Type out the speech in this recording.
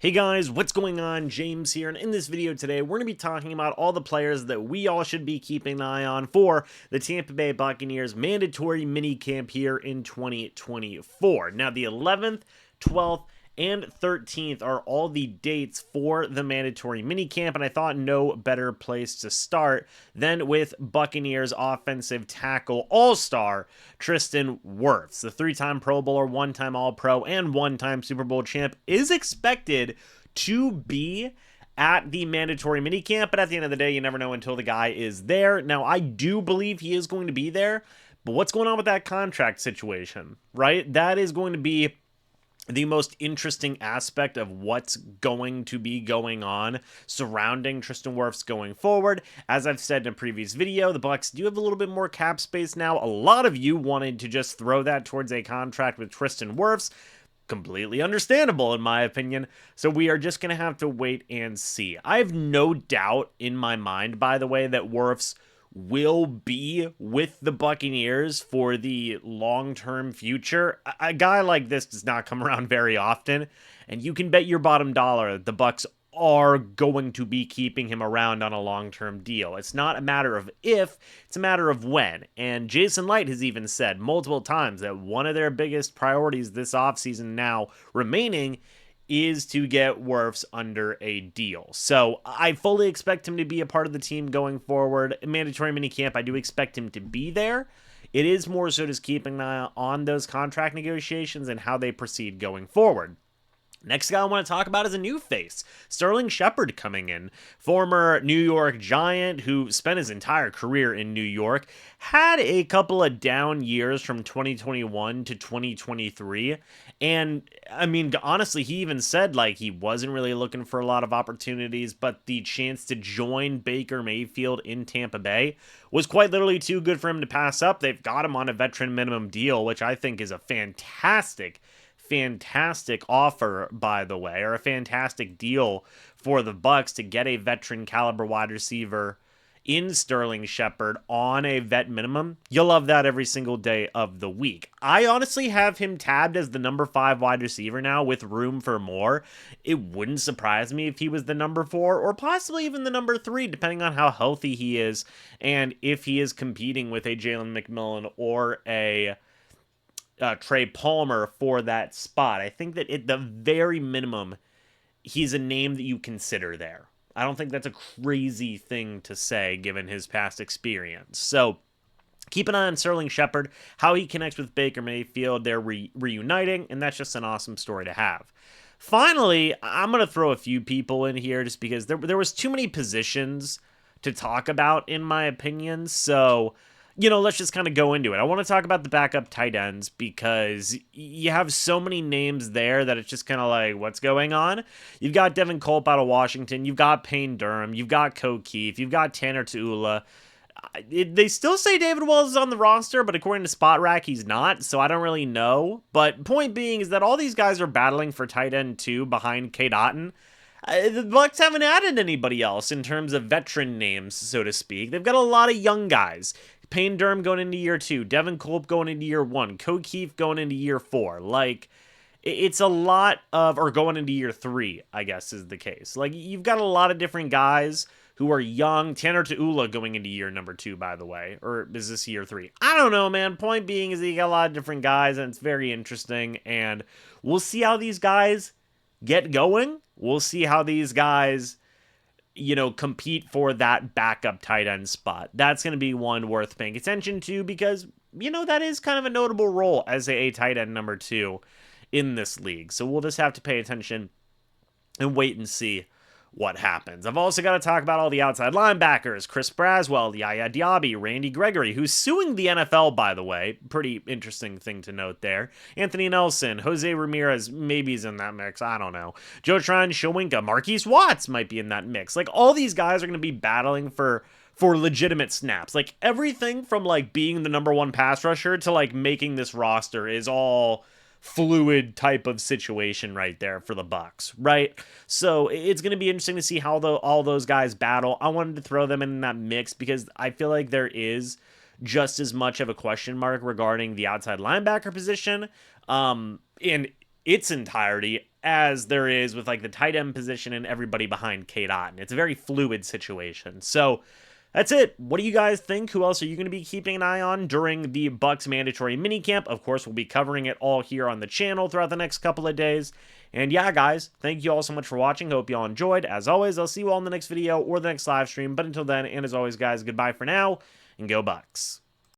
Hey guys, what's going on? James here, and in this video today, we're going to be talking about all the players that we all should be keeping an eye on for the Tampa Bay Buccaneers mandatory minicamp here in 2024. Now, the 11th, 12th, and 13th are all the dates for the mandatory minicamp, and I thought no better place to start than with Buccaneers offensive tackle all-star Tristan Wirfs. The three-time Pro Bowler, one-time All-Pro, and one-time Super Bowl champ is expected to be at the mandatory minicamp, but at the end of the day, you never know until the guy is there. Now, I do believe he is going to be there, but what's going on with that contract situation, right? That is going to be the most interesting aspect of what's going to be going on surrounding Tristan Wirfs going forward. As I've said in a previous video, the Bucs do have a little bit more cap space now. A lot of you wanted to just throw that towards a contract with Tristan Wirfs. Completely understandable, in my opinion. So we are just going to have to wait and see. I have no doubt in my mind, by the way, that Wirfs will be with the Buccaneers for the long-term future. A guy like this does not come around very often, and you can bet your bottom dollar that the Bucs are going to be keeping him around on a long-term deal. It's not a matter of if, it's a matter of when. And Jason Light has even said multiple times that one of their biggest priorities this offseason now remaining is to get Wirfs under a deal. So I fully expect him to be a part of the team going forward. Mandatory minicamp, I do expect him to be there. It is more so just keeping an eye on those contract negotiations and how they proceed going forward. Next guy I want to talk about is a new face, Sterling Shepard coming in. Former New York Giant who spent his entire career in New York, had a couple of down years from 2021 to 2023. And I mean, honestly, he even said like he wasn't really looking for a lot of opportunities, but the chance to join Baker Mayfield in Tampa Bay was quite literally too good for him to pass up. They've got him on a veteran minimum deal, which I think is a fantastic offer, by the way, or a fantastic deal for the Bucs to get a veteran caliber wide receiver in Sterling Shepard on a vet minimum. You'll love that every single day of the week. I honestly have him tabbed as the number 5 wide receiver now with room for more. It wouldn't surprise me if he was the number 4 or possibly even the number 3, depending on how healthy he is and if he is competing with a Jalen McMillan or a Trey Palmer for that spot. I think that at the very minimum, he's a name that you consider there. I don't think that's a crazy thing to say given his past experience. So keep an eye on Sterling Shepard, how he connects with Baker Mayfield. They're reuniting, and that's just an awesome story to have. Finally, I'm going to throw a few people in here just because there was too many positions to talk about, in my opinion. So let's just kind of go into it. I want to talk about the backup tight ends because you have so many names there that it's just kind of like, what's going on? You've got Devin Culp out of Washington. You've got Payne Durham. You've got Keefe. You've got Tanner Tuula. They still say David Wells is on the roster, but according to Spot Rack, he's not, so I don't really know. But point being is that all these guys are battling for tight end 2 behind Cade Otton. The Bucs haven't added anybody else in terms of veteran names, so to speak. They've got a lot of young guys. Payne Durham going into year 2, Devin Culp going into year 1, Keefe going into year 4. Like, it's a lot of, or going into year 3, I guess is the case. Like, you've got a lot of different guys who are young. Tanner Tuula going into year number 2, by the way, or is this year 3? I don't know, man. Point being is that you got a lot of different guys, and it's very interesting, and we'll see how these guys get going. We'll see how these guys compete for that backup tight end spot. That's going to be one worth paying attention to because, that is kind of a notable role as a tight end number 2 in this league. So we'll just have to pay attention and wait and see what happens. I've also got to talk about all the outside linebackers, Chris Braswell, Yaya Diaby, Randy Gregory, who's suing the NFL, by the way. Pretty interesting thing to note there. Anthony Nelson, Jose Ramirez, maybe he's in that mix. I don't know. Joe Tryon, Shawinka, Marquise Watts might be in that mix. Like, all these guys are going to be battling for legitimate snaps. Like, everything from, like, being the number 1 pass rusher to, like, making this roster is all fluid type of situation right there for the Bucs, right? So it's going to be interesting to see how all those guys battle. I wanted to throw them in that mix because I feel like there is just as much of a question mark regarding the outside linebacker position. And its entirety as there is with like the tight end position and everybody behind Kate Otten. It's a very fluid situation. So that's it. What do you guys think? Who else are you going to be keeping an eye on during the Bucs mandatory minicamp? Of course, we'll be covering it all here on the channel throughout the next couple of days. And yeah, guys, thank you all so much for watching. Hope you all enjoyed. As always, I'll see you all in the next video or the next live stream. But until then, and as always, guys, goodbye for now, and go Bucs.